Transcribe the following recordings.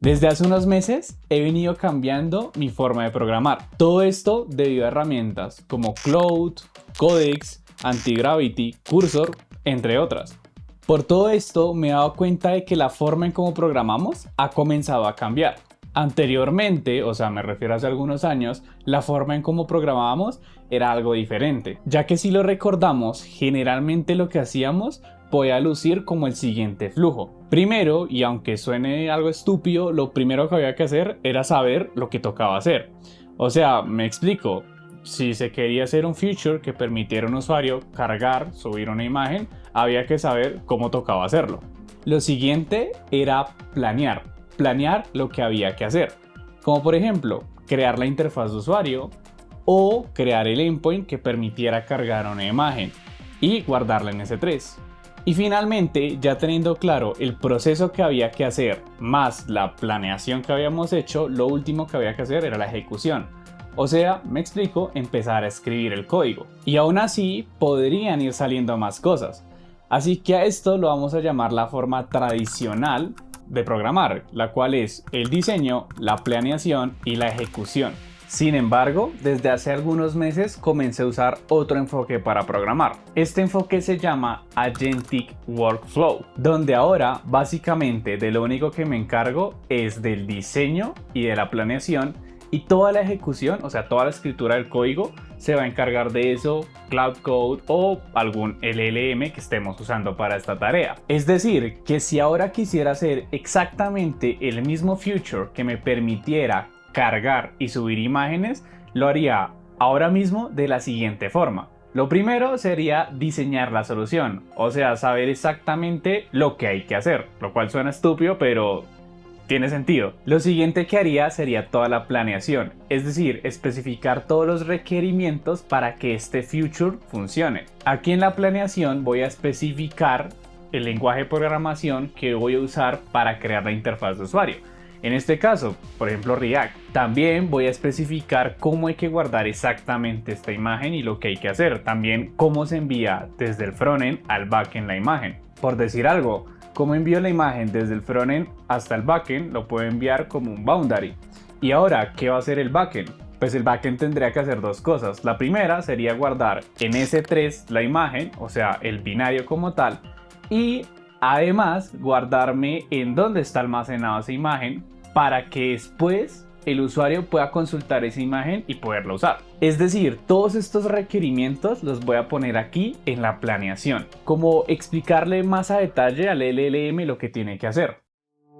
Desde hace unos meses he venido cambiando mi forma de programar. Todo esto debido a herramientas como Cloud, Codex, Antigravity, Cursor, entre otras. Por todo esto me he dado cuenta de que la forma en cómo programamos ha comenzado a cambiar. Anteriormente, o sea, me refiero a hace algunos años, la forma en cómo programábamos era algo diferente, ya que si lo recordamos, generalmente lo que hacíamos podía lucir como el siguiente flujo. Primero, y aunque suene algo estúpido, lo primero que había que hacer era saber lo que tocaba hacer. O sea, me explico. Si se quería hacer un feature que permitiera a un usuario cargar, subir una imagen, había que saber cómo tocaba hacerlo. Lo siguiente era planear lo que había que hacer. Como por ejemplo, crear la interfaz de usuario o crear el endpoint que permitiera cargar una imagen y guardarla en S3. Y finalmente, ya teniendo claro el proceso que había que hacer más la planeación que habíamos hecho, lo último que había que hacer era la ejecución. O sea, me explico, empezar a escribir el código. Y aún así, podrían ir saliendo más cosas. Así que a esto lo vamos a llamar la forma tradicional de programar, la cual es el diseño, la planeación y la ejecución. Sin embargo, desde hace algunos meses comencé a usar otro enfoque para programar. Este enfoque se llama Agentic Workflow, donde ahora básicamente de lo único que me encargo es del diseño y de la planeación, y toda la ejecución, o sea, toda la escritura del código, se va a encargar de eso Cloud Code o algún LLM que estemos usando para esta tarea. Es decir, que si ahora quisiera hacer exactamente el mismo feature que me permitiera cargar y subir imágenes, lo haría ahora mismo de la siguiente forma. Lo primero sería diseñar la solución, o sea, saber exactamente lo que hay que hacer, lo cual suena estúpido, pero tiene sentido. Lo siguiente que haría sería toda la planeación, es decir, especificar todos los requerimientos para que este feature funcione. Aquí en la planeación voy a especificar el lenguaje de programación que voy a usar para crear la interfaz de usuario. En este caso, por ejemplo, React. También voy a especificar cómo hay que guardar exactamente esta imagen y lo que hay que hacer. También cómo se envía desde el frontend al backend la imagen. Por decir algo, cómo envío la imagen desde el frontend hasta el backend, lo puedo enviar como un boundary. Y ahora, ¿qué va a hacer el backend? Pues el backend tendría que hacer dos cosas. La primera sería guardar en S3 la imagen, o sea, el binario como tal, y además guardarme en dónde está almacenada esa imagen para que después el usuario pueda consultar esa imagen y poderla usar. Es decir, todos estos requerimientos los voy a poner aquí en la planeación, como explicarle más a detalle al LLM lo que tiene que hacer.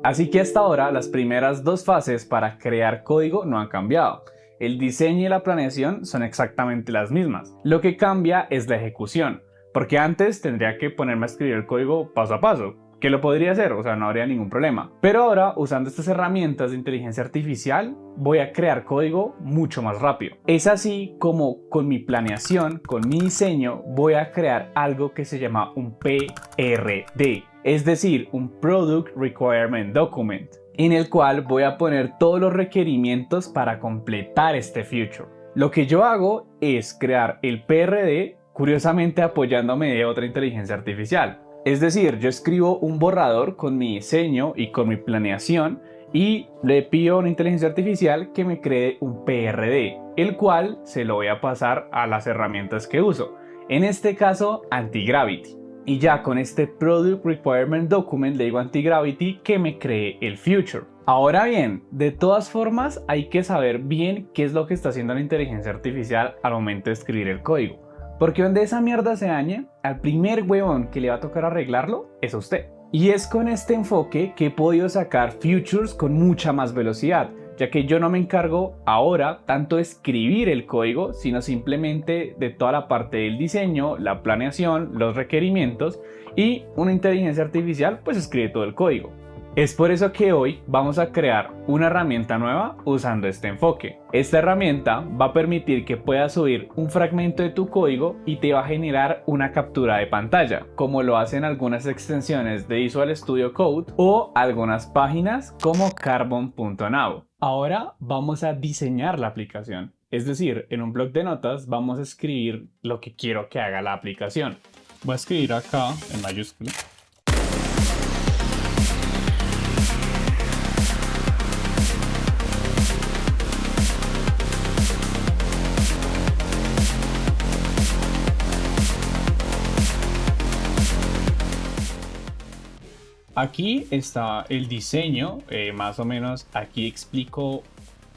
Así que hasta ahora las primeras dos fases para crear código no han cambiado. El diseño y la planeación son exactamente las mismas. Lo que cambia es la ejecución, porque antes tendría que ponerme a escribir el código paso a paso, que lo podría hacer, o sea, no habría ningún problema. Pero ahora, usando estas herramientas de inteligencia artificial, voy a crear código mucho más rápido. Es así como con mi planeación, con mi diseño, voy a crear algo que se llama un PRD, es decir, un Product Requirement Document, en el cual voy a poner todos los requerimientos para completar este feature. Lo que yo hago es crear el PRD, curiosamente apoyándome de otra inteligencia artificial. Es decir, yo escribo un borrador con mi diseño y con mi planeación y le pido a una inteligencia artificial que me cree un PRD, el cual se lo voy a pasar a las herramientas que uso. En este caso, Antigravity. Y ya con este Product Requirement Document le digo a Antigravity que me cree el feature. Ahora bien, de todas formas hay que saber bien qué es lo que está haciendo la inteligencia artificial al momento de escribir el código. Porque donde esa mierda se dañe, al primer huevón que le va a tocar arreglarlo es a usted. Y es con este enfoque que he podido sacar features con mucha más velocidad, ya que yo no me encargo ahora tanto de escribir el código, sino simplemente de toda la parte del diseño, la planeación, los requerimientos, y una inteligencia artificial pues escribe todo el código. Es por eso que hoy vamos a crear una herramienta nueva usando este enfoque. Esta herramienta va a permitir que puedas subir un fragmento de tu código y te va a generar una captura de pantalla, como lo hacen algunas extensiones de Visual Studio Code o algunas páginas como Carbon.now. Ahora vamos a diseñar la aplicación. Es decir, en un bloc de notas vamos a escribir lo que quiero que haga la aplicación. Voy a escribir acá en mayúscula Aquí está el diseño, más o menos aquí explico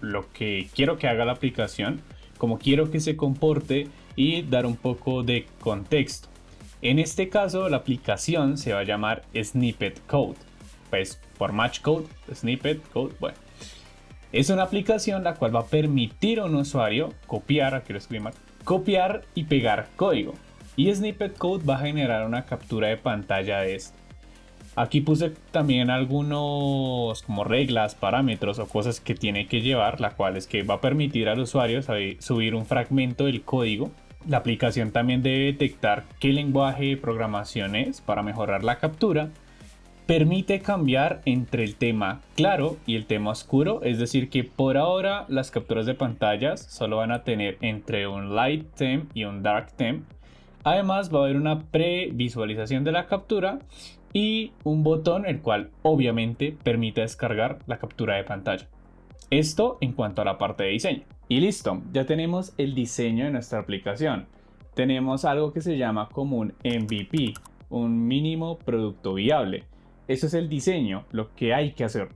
lo que quiero que haga la aplicación, cómo quiero que se comporte y dar un poco de contexto. En este caso la aplicación se va a llamar Snippet Code, pues por Match Code, Snippet Code, bueno. Es una aplicación la cual va a permitir a un usuario copiar, aquí lo escribí mal, copiar y pegar código. Y Snippet Code va a generar una captura de pantalla de esto. Aquí puse también algunos como reglas, parámetros o cosas que tiene que llevar, la cual es que va a permitir al usuario subir un fragmento del código. La aplicación también debe detectar qué lenguaje de programación es para mejorar la captura. Permite cambiar entre el tema claro y el tema oscuro, es decir que por ahora las capturas de pantallas solo van a tener entre un light theme y un dark theme. Además va a haber una previsualización de la captura y un botón el cual obviamente permite descargar la captura de pantalla. Esto en cuanto a la parte de diseño. Y listo, ya tenemos el diseño de nuestra aplicación. Tenemos algo que se llama como un MVP, un mínimo producto viable. Eso es el diseño, lo que hay que hacer.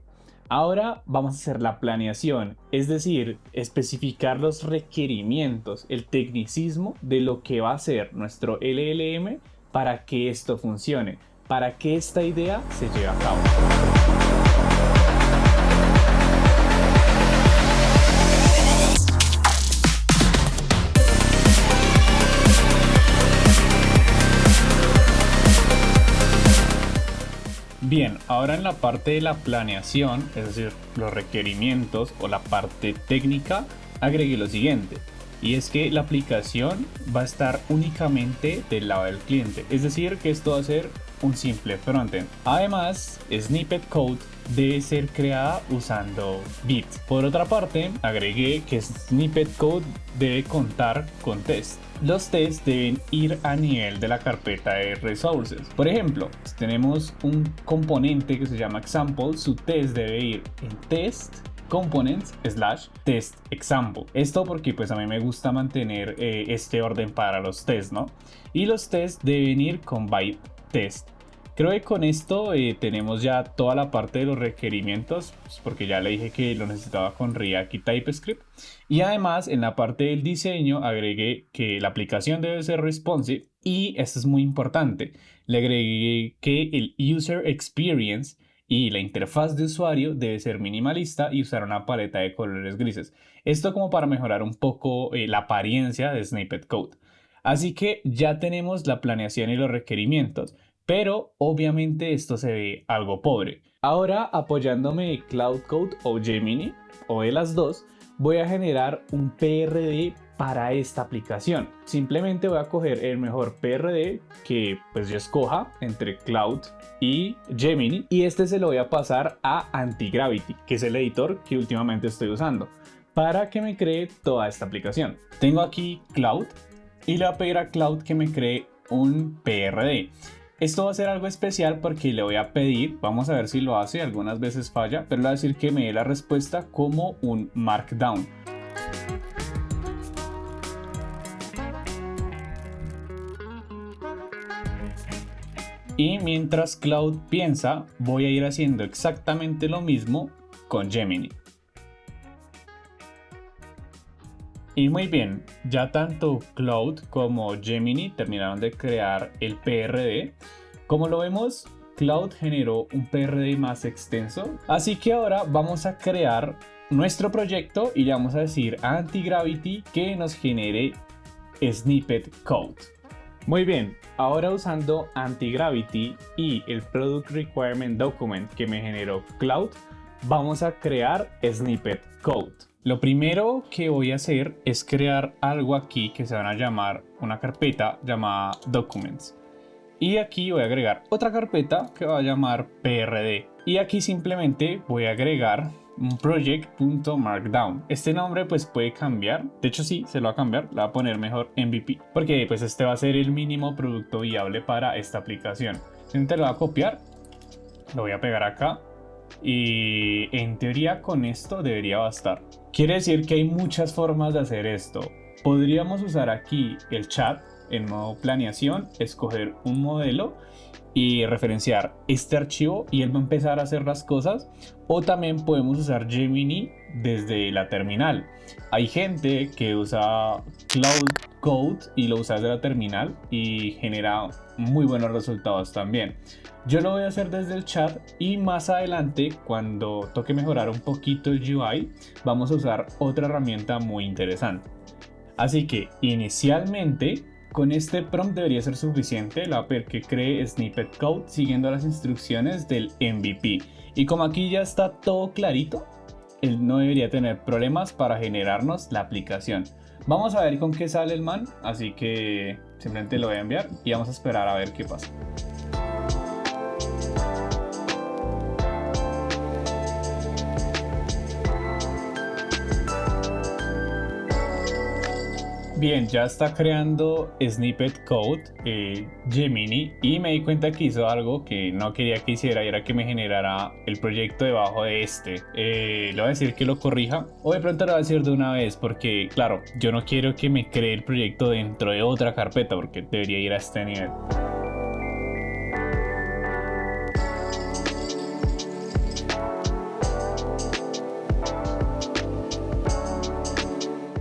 Ahora vamos a hacer la planeación, es decir, especificar los requerimientos, el tecnicismo de lo que va a ser nuestro LLM para que esto funcione, para que esta idea se lleve a cabo. Bien, ahora en la parte de la planeación, es decir, los requerimientos o la parte técnica, agregué lo siguiente. Y es que la aplicación va a estar únicamente del lado del cliente. Es decir, que esto va a ser un simple frontend. Además, Snippet Code debe ser creada usando Vite. Por otra parte, agregué que Snippet Code debe contar con test. Los tests deben ir a nivel de la carpeta de resources. Por ejemplo, si tenemos un componente que se llama example, su test debe ir en test components / test example. Esto porque pues a mí me gusta mantener este orden para los tests, ¿no? Y los tests deben ir con byte test. Creo que con esto tenemos ya toda la parte de los requerimientos, pues porque ya le dije que lo necesitaba con React y TypeScript. Y además en la parte del diseño agregué que la aplicación debe ser responsive y esto es muy importante. Le agregué que el user experience y la interfaz de usuario debe ser minimalista y usar una paleta de colores grises. Esto como para mejorar un poco la apariencia de Snippet Code. Así que ya tenemos la planeación y los requerimientos, pero obviamente esto se ve algo pobre. Ahora, apoyándome de Cloud Code o Gemini, o de las dos, voy a generar un PRD para esta aplicación. Simplemente voy a coger el mejor PRD que pues yo escoja entre Cloud y Gemini y este se lo voy a pasar a Antigravity, que es el editor que últimamente estoy usando, para que me cree toda esta aplicación. Tengo aquí Cloud y le voy a pedir a Cloud que me cree un PRD. Esto va a ser algo especial porque le voy a pedir, vamos a ver si lo hace, algunas veces falla, pero le voy a decir que me dé la respuesta como un Markdown. Y mientras Cloud piensa, voy a ir haciendo exactamente lo mismo con Gemini. Y muy bien, ya tanto Cloud como Gemini terminaron de crear el PRD. Como lo vemos, Cloud generó un PRD más extenso. Así que ahora vamos a crear nuestro proyecto y le vamos a decir a Antigravity que nos genere Snippet Code. Muy bien, ahora usando Antigravity y el Product Requirement Document que me generó Cloud, vamos a crear Snippet Code. Lo primero que voy a hacer es crear algo aquí que se van a llamar una carpeta llamada Documents. Y aquí voy a agregar otra carpeta que va a llamar PRD. Y aquí simplemente voy a agregar un project.markdown. Este nombre pues puede cambiar. De hecho sí, se lo va a cambiar. Le voy a poner mejor MVP. Porque pues este va a ser el mínimo producto viable para esta aplicación. Simplemente lo voy a copiar. Lo voy a pegar acá. Y en teoría con esto debería bastar. Quiere decir que hay muchas formas de hacer esto. Podríamos usar aquí el chat en modo planeación, escoger un modelo y referenciar este archivo y él va a empezar a hacer las cosas. O también podemos usar Gemini desde la terminal. Hay gente que usa Cloud Code y lo usa desde la terminal y genera muy buenos resultados también. Yo lo voy a hacer desde el chat y más adelante, cuando toque mejorar un poquito el UI, vamos a usar otra herramienta muy interesante. Así que inicialmente con este prompt debería ser suficiente. Le voy a pedir que cree snippet code siguiendo las instrucciones del MVP. Y como aquí ya está todo clarito, él no debería tener problemas para generarnos la aplicación. Vamos a ver con qué sale el man, así que simplemente lo voy a enviar y vamos a esperar a ver qué pasa. Bien, ya está creando snippet code Gemini y me di cuenta que hizo algo que no quería que hiciera y era que me generara el proyecto debajo de este. Le voy a decir que lo corrija o de pronto lo voy a decir de una vez porque claro, yo no quiero que me cree el proyecto dentro de otra carpeta porque debería ir a este nivel.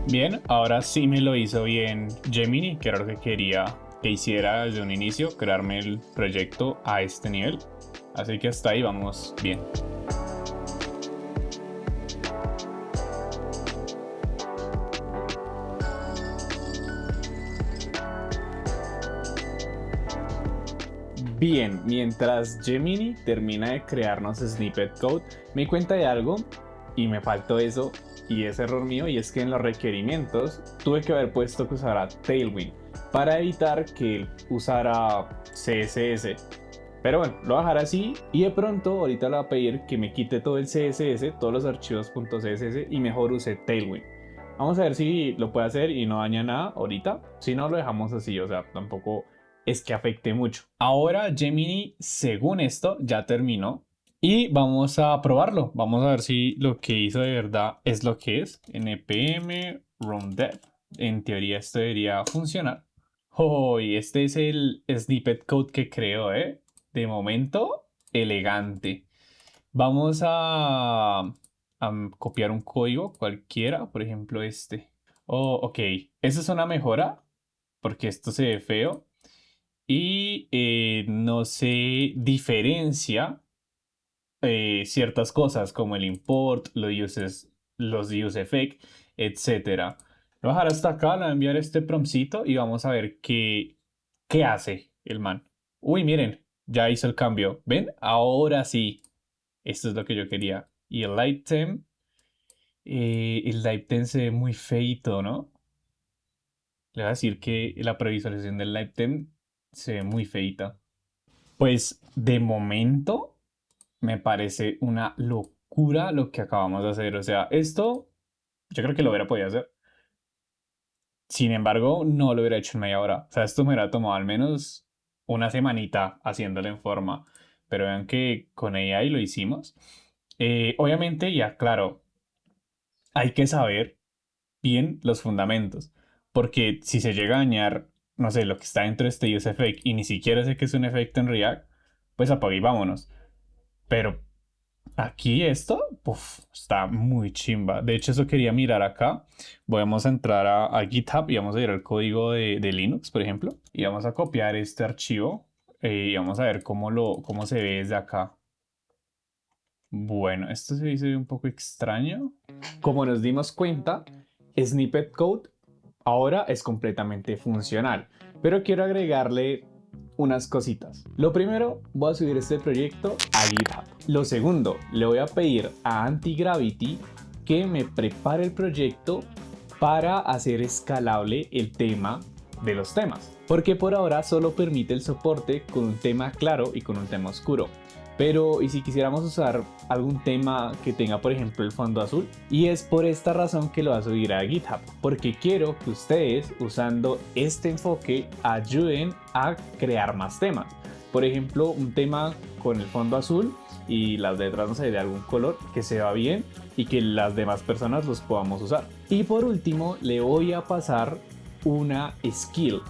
Bien, ahora sí me lo hizo bien Gemini, que era lo que quería que hiciera desde un inicio, crearme el proyecto a este nivel. Así que hasta ahí vamos bien. Bien, mientras Gemini termina de crearnos snippet code, me di cuenta de algo y me faltó eso y es error mío, y es que en los requerimientos tuve que haber puesto que usara Tailwind para evitar que él usara CSS. Pero bueno, lo voy a dejar así y de pronto ahorita le voy a pedir que me quite todo el CSS, todos los archivos .css y mejor use Tailwind. Vamos a ver si lo puede hacer y no daña nada ahorita. Si no, lo dejamos así, o sea, tampoco es que afecte mucho. Ahora Gemini, según esto, ya terminó. Y vamos a probarlo. Vamos a ver si lo que hizo de verdad es lo que es. npm run dev. En teoría esto debería funcionar. Oh, y este es el snippet code que creo, ¿eh? De momento, elegante. Vamos a copiar un código cualquiera, por ejemplo este. Oh, ok. Esa es una mejora, porque esto se ve feo. Y no se diferencia ciertas cosas como el import, los use effect, etcétera. Lo voy a dejar hasta acá, le voy a enviar este promptcito y vamos a ver qué hace el man. Uy, miren, ya hizo el cambio. ¿Ven? Ahora sí. Esto es lo que yo quería. Y el lightem se ve muy feito, ¿no? Le voy a decir que la previsualización del lightem se ve muy feita. Pues de momento me parece una locura lo que acabamos de hacer. O sea, esto yo creo que lo hubiera podido hacer. Sin embargo, no lo hubiera hecho en media hora. O sea, esto me hubiera tomado al menos una semanita haciéndolo en forma. Pero vean que con AI lo hicimos. Obviamente, ya claro, hay que saber bien los fundamentos. Porque si se llega a dañar, no sé, lo que está dentro de este use effect y ni siquiera sé que es un efecto en React, pues apague y vámonos. Pero aquí esto, uf, está muy chimba. De hecho, eso quería mirar acá. Vamos a entrar a GitHub y vamos a ir al código de Linux, por ejemplo. Y vamos a copiar este archivo y vamos a ver cómo se ve desde acá. Bueno, esto se dice un poco extraño. Como nos dimos cuenta, Snippet Code ahora es completamente funcional, pero quiero agregarle unas cositas. Lo primero, voy a subir este proyecto a GitHub. Lo segundo, le voy a pedir a Antigravity que me prepare el proyecto para hacer escalable el tema de los temas, porque por ahora solo permite el soporte con un tema claro y con un tema oscuro. Pero, ¿y si quisiéramos usar algún tema que tenga, por ejemplo, el fondo azul? Y es por esta razón que lo voy a subir a GitHub, porque quiero que ustedes, usando este enfoque, ayuden a crear más temas. Por ejemplo, un tema con el fondo azul y las letras, no sé, de algún color que se va bien y que las demás personas los podamos usar. Y por último, le voy a pasar una skill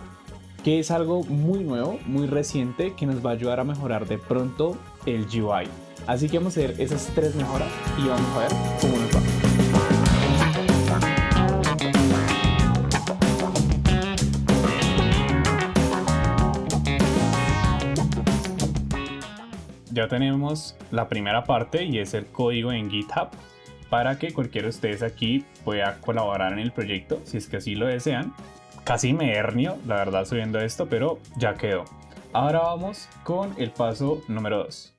que es algo muy nuevo, muy reciente, que nos va a ayudar a mejorar de pronto el UI. Así que vamos a hacer esas 3 mejoras y vamos a ver cómo nos va. Ya tenemos la primera parte y es el código en GitHub para que cualquiera de ustedes aquí pueda colaborar en el proyecto si es que así lo desean. Casi me hernio, la verdad, subiendo esto, pero ya quedó. Ahora vamos con el paso número 2.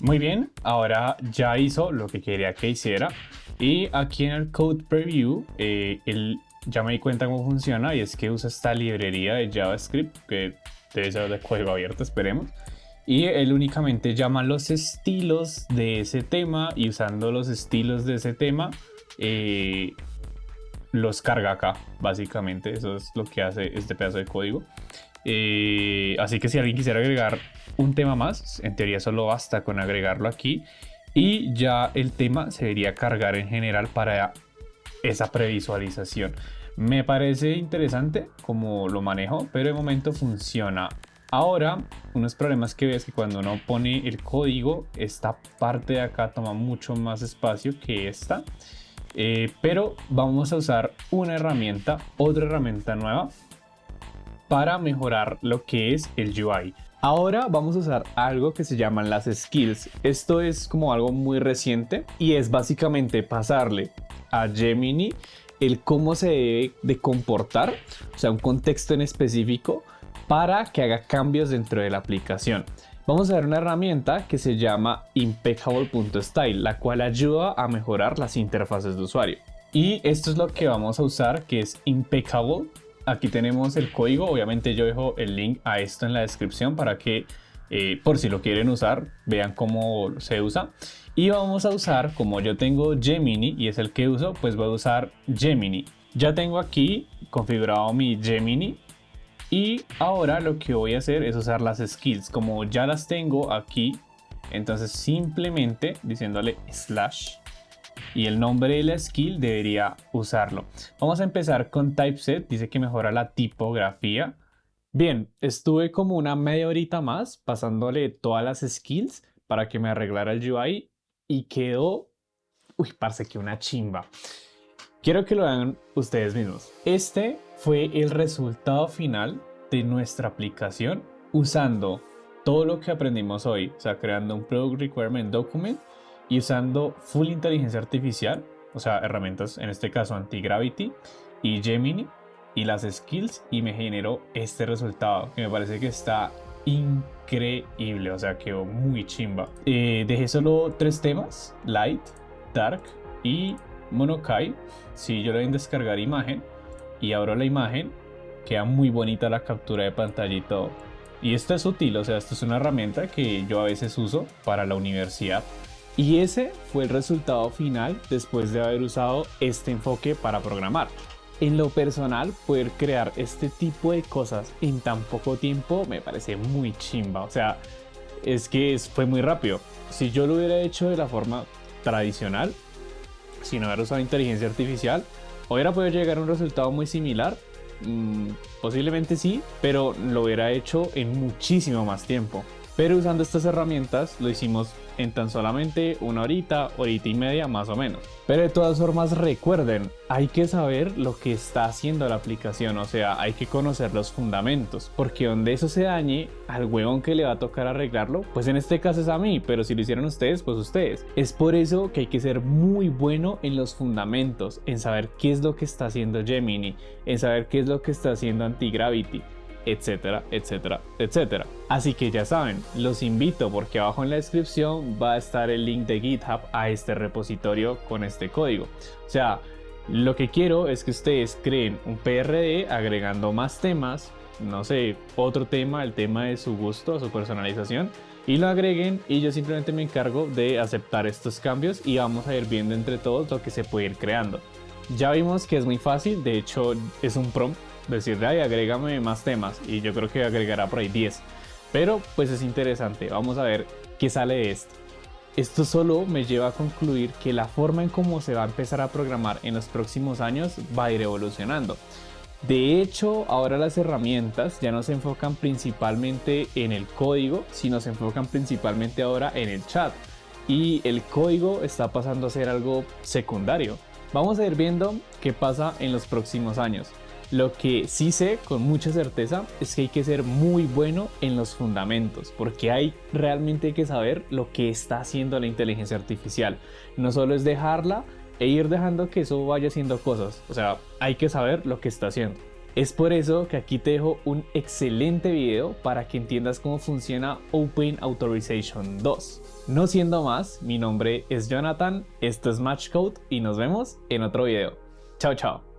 Muy bien, ahora ya hizo lo que quería que hiciera y aquí en el Code Preview ya me di cuenta cómo funciona y es que usa esta librería de JavaScript que debe ser de código abierto, esperemos. Y él únicamente llama los estilos de ese tema y usando los estilos de ese tema los carga acá, básicamente. Eso es lo que hace este pedazo de código. Así que si alguien quisiera agregar un tema más, en teoría solo basta con agregarlo aquí y ya el tema se debería cargar en general para esa previsualización. Me parece interesante como lo manejo, pero de momento funciona. Ahora, unos problemas que ves es que cuando uno pone el código, esta parte de acá toma mucho más espacio que esta. Pero vamos a usar una herramienta, otra herramienta nueva para mejorar lo que es el UI. Ahora vamos a usar algo que se llaman las skills. Esto es como algo muy reciente y es básicamente pasarle a Gemini el cómo se debe de comportar, o sea, un contexto en específico para que haga cambios dentro de la aplicación. Vamos a ver una herramienta que se llama impeccable.style, la cual ayuda a mejorar las interfaces de usuario. Y esto es lo que vamos a usar, que es impeccable. Aquí tenemos el código, obviamente yo dejo el link a esto en la descripción para que por si lo quieren usar, vean cómo se usa. Y vamos a usar, como yo tengo Gemini y es el que uso, pues voy a usar Gemini. Ya tengo aquí configurado mi Gemini y ahora lo que voy a hacer es usar las skills. Como ya las tengo aquí, entonces simplemente diciéndole slash y el nombre de la skill debería usarlo. Vamos a empezar con typeset, dice que mejora la tipografía. Bien, estuve como una media horita más pasándole todas las skills para que me arreglara el UI y quedó, parce, que una chimba. Quiero que lo hagan ustedes mismos. Este fue el resultado final de nuestra aplicación usando todo lo que aprendimos hoy, o sea, creando un Product Requirement Document y usando full inteligencia artificial, o sea, herramientas, en este caso Antigravity y Gemini y las skills, y me generó este resultado que me parece que está increíble, o sea, quedó muy chimba. Dejé solo 3 temas: Light, Dark y Monokai. Si yo le doy en descargar imagen y abro la imagen, queda muy bonita la captura de pantalla y todo. Y esto es útil, o sea, esto es una herramienta que yo a veces uso para la universidad. Y ese fue el resultado final después de haber usado este enfoque para programar. En lo personal, poder crear este tipo de cosas en tan poco tiempo me parece muy chimba. O sea, es que fue muy rápido. Si yo lo hubiera hecho de la forma tradicional, sin haber usado inteligencia artificial, hubiera podido llegar a un resultado muy similar. Posiblemente sí, pero lo hubiera hecho en muchísimo más tiempo. Pero usando estas herramientas lo hicimos en tan solamente una horita y media más o menos. Pero de todas formas, recuerden, hay que saber lo que está haciendo la aplicación, o sea, hay que conocer los fundamentos, porque donde eso se dañe, al huevón que le va a tocar arreglarlo, pues en este caso es a mí, pero si lo hicieron ustedes, pues ustedes. Es por eso que hay que ser muy bueno en los fundamentos, en saber qué es lo que está haciendo Gemini, en saber qué es lo que está haciendo Antigravity, etcétera, etcétera, etcétera. Así que ya saben, los invito porque abajo en la descripción va a estar el link de GitHub a este repositorio con este código. O sea, lo que quiero es que ustedes creen un PRD agregando más temas, no sé, otro tema, el tema de su gusto, su personalización, y lo agreguen y yo simplemente me encargo de aceptar estos cambios y vamos a ir viendo entre todos lo que se puede ir creando. Ya vimos que es muy fácil, de hecho es un prompt, decirle, ay, agrégame más temas, y yo creo que agregará por ahí 10. Pero pues es interesante, vamos a ver ¿Qué sale de esto? Esto solo me lleva a concluir que la forma en cómo se va a empezar a programar en los próximos años va a ir evolucionando. De hecho, ahora las herramientas ya no se enfocan principalmente en el código, sino se enfocan principalmente ahora en el chat. Y el código está pasando a ser algo secundario. Vamos a ir viendo qué pasa en los próximos años. Lo que sí sé con mucha certeza es que hay que ser muy bueno en los fundamentos, porque hay realmente que saber lo que está haciendo la inteligencia artificial. No solo es dejarla e ir dejando que eso vaya haciendo cosas, o sea, hay que saber lo que está haciendo. Es por eso que aquí te dejo un excelente video para que entiendas cómo funciona Open Authorization 2. No siendo más, mi nombre es Jonathan, esto es Match Code y nos vemos en otro video. Chao, chao.